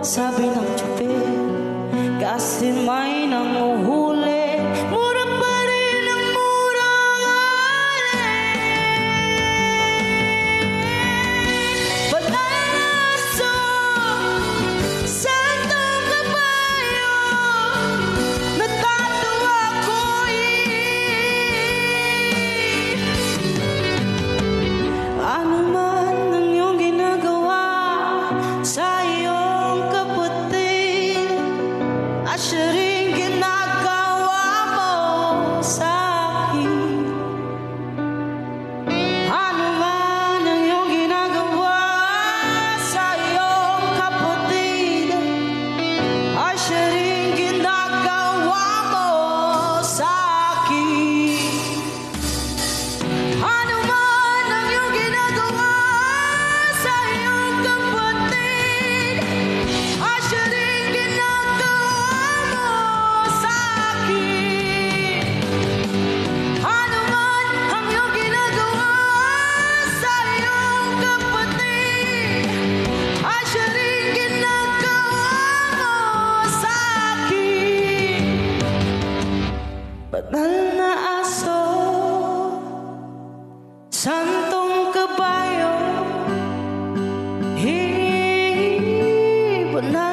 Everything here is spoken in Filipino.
sabi ng tsuper, kasi may nanguhuli. Mura pa rin ang mura. Panaso, santong kabayo, natatawa ko'y ano man ang iyong ginagawa sa iyong kapatid, at siya rin ginagawa mo sa akin. Ano man ang iyong ginagawa sa iyong kapatid, at siya rin ginagawa mo sa akin. Ano man ang iyong ginagawa sa iyong kapatid, at siya rin ginagawa mo sa akin. Ano man ang iyong ginagawa sa iyong kapatid, at siya rin ginagawa mo sa akin. Banal na aso, santong kabayo, banal